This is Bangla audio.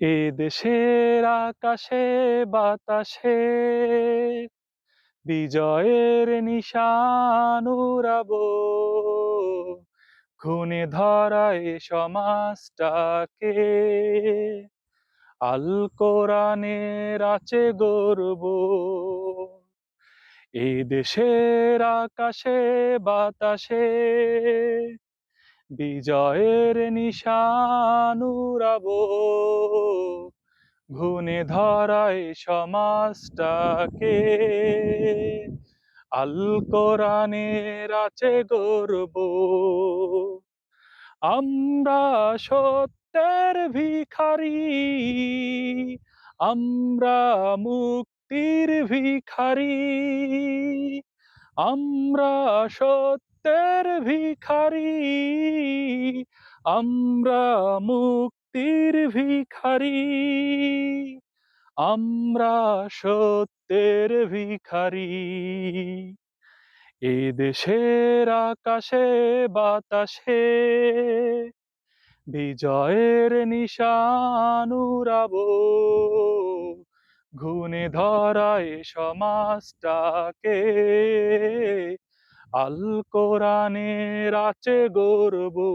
এ দেশের আকাশে বাতাসে বিজয়ের নিশান উড়াবো, খুনে ধরা এ সমাজটাকে আল কোরআনের আচে গড়বো। এ দেশের আকাশে বাতাসে বিজয়ের নিশান উড়াবো, ঘুণে ধরায় সমাজটাকে আল কোরআনের আচে গড়বো। আমরা সত্যের ভিখারি, আমরা মুক্তির ভিখারি, আমরা সত্যের ভিখারি, আমরা মুক্তির ভিখারি, আমরা সত্যের ভিখারি। এ দেশের আকাশে বাতাসে বিজয়ের নিশান উড়াবো, ঘুণে ধরায় সমাজটাকে আল কোরআনের আচে গড়বো।